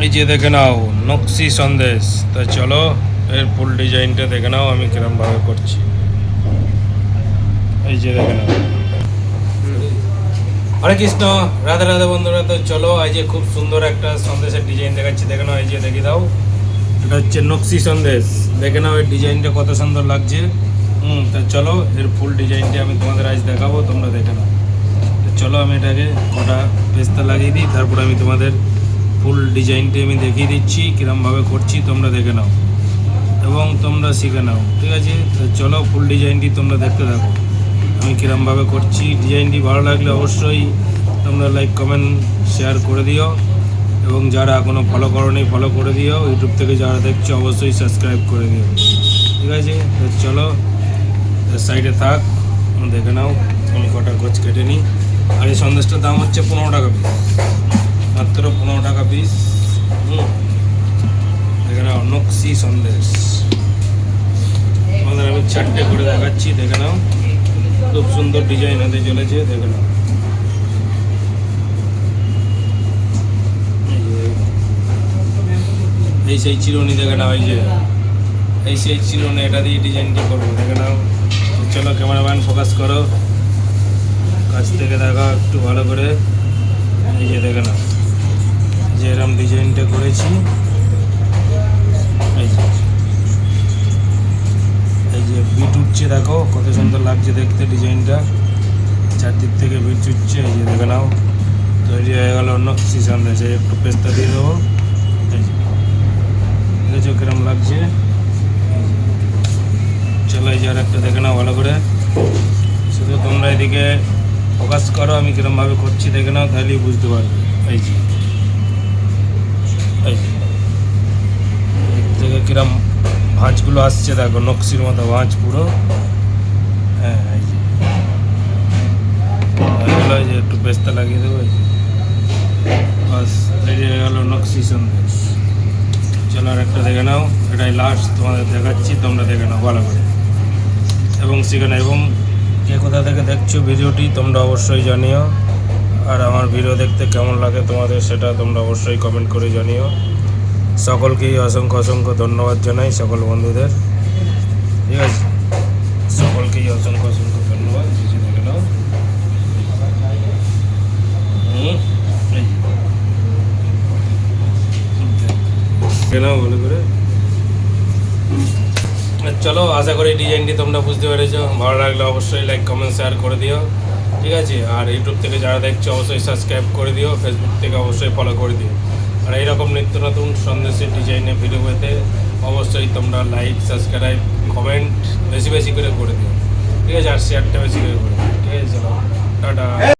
এই যে দেখে নাও নকশি সন্দেশ। তা চলো এর ফুল ডিজাইনটা দেখে নাও আমি কিরমভাবে করছি। এই যে দেখে নাও। হরে কৃষ্ণ, রাধে রাধে বন্ধুরা। তো চলো আজ খুব সুন্দর একটা সন্দেশের ডিজাইন দেখাচ্ছি, দেখে নাও। এই যে দেখে দাও, এটা হচ্ছে নকশি সন্দেশ। দেখে নাও এর ডিজাইনটা কত সুন্দর লাগছে। তা চলো এর ফুল ডিজাইনটা আমি তোমাদের আজ দেখাবো, তোমরা দেখে নাও। তো চলো আমি এটাকে কটা পেস্তা লাগিয়ে দিই, তারপর আমি তোমাদের ফুল ডিজাইনটি আমি দেখিয়ে দিচ্ছি কীরমভাবে করছি, তোমরা দেখে নাও এবং তোমরা শিখে নাও, ঠিক আছে? তো চলো ফুল ডিজাইনটি তোমরা দেখতে থাকো আমি কীরমভাবে করছি। ডিজাইনটি ভালো লাগলে অবশ্যই তোমরা লাইক কমেন্ট শেয়ার করে দিও, এবং যারা এখনও ফলো করোনি ফলো করে দিও। ইউটিউব থেকে যারা দেখছো অবশ্যই সাবস্ক্রাইব করে দিও, ঠিক আছে? তো চলো সাইডে থাক, দেখে নাও আমি কটা গোছ কেটে নিই। আর এই সন্দেশটার দাম হচ্ছে 15 টাকা পিস, মাত্র 15 টাকা পিস। দেখে নাও নকশি সন্দেশ। আমাদের আমি 4টে করে দেখাচ্ছি, দেখে নাও খুব সুন্দর ডিজাইন হতে চলেছে, দেখে নাও। এই সেই চিরুনি, দেখে নাও। এই যে এই সেই চিরুনি, এটা দিয়ে ডিজাইনটি করবো, দেখে নাও। চলো ক্যামেরাম্যান ফোকাস করো, কাছ থেকে দেখো একটু ভালো করে। এই যে দেখে নাও যে এরকম ডিজাইনটা করেছি। এই যে বিট উঠছে, দেখো কত সুন্দর লাগছে দেখতে ডিজাইনটা, চারদিক থেকে বিট উঠছে। এই যে দেখে নাও তৈরি হয়ে গেল নকশি সন্দেশ। একটু পেস্তা দিয়ে দেবো, এই যে দেখেছো কিরম লাগছে। চলো এই যে আর একটা দেখে নাও ভালো করে, শুধু তোমরা এদিকে ফোকাস করো আমি কিরমভাবে করছি, দেখে নাও, তাহলেই বুঝতে পারবে। এই যে এই থেকে কিরম ভাঁজগুলো আসছে, দেখো নকশির মতো ভাঁজ পুরো। হ্যাঁ এই যে এই যে একটু পেস্তা লাগিয়ে দেবো, এই যে বাস তৈরি হয়ে গেল নকশি সন্দেশ। চলো আর একটা দেখে নাও, এটাই লাস্ট তোমাদের দেখাচ্ছি, তোমরা দেখে নাও ভালো করে এবং শিখে নাও। এবং কে কোথা থেকে দেখছো ভিডিওটি তোমরা অবশ্যই জানিও, আর আমার ভিডিও দেখতে কেমন লাগে তোমাদের সেটা তোমরা অবশ্যই কমেন্ট করে জানিও। সকলকেই অসংখ্য অসংখ্য ধন্যবাদ জানাই, সকল বন্ধুদের, ঠিক আছে? সকলকেই অসংখ্য অসংখ্য ধন্যবাদ। দেখে নাও নাও ভালো করে। চলো আশা করি ডিজাইনটি তোমরা বুঝতে পেরেছো। ভালো লাগলে অবশ্যই লাইক কমেন্ট শেয়ার করে দিও, ঠিক আছে? আর ইউটিউব থেকে যারা দেখছো অবশ্যই সাবস্ক্রাইব করে দিও, ফেসবুক থেকে অবশ্যই ফলো করে দিও। আর এইরকম নিত্য নতুন সন্দেশের ডিজাইনের ভিডিও পেতে অবশ্যই তোমরা লাইক সাবস্ক্রাইব কমেন্ট বেশি বেশি করে দিও, ঠিক আছে? আর শেয়ারটা বেশি করে দিও, ঠিক আছে? চলো টাটা।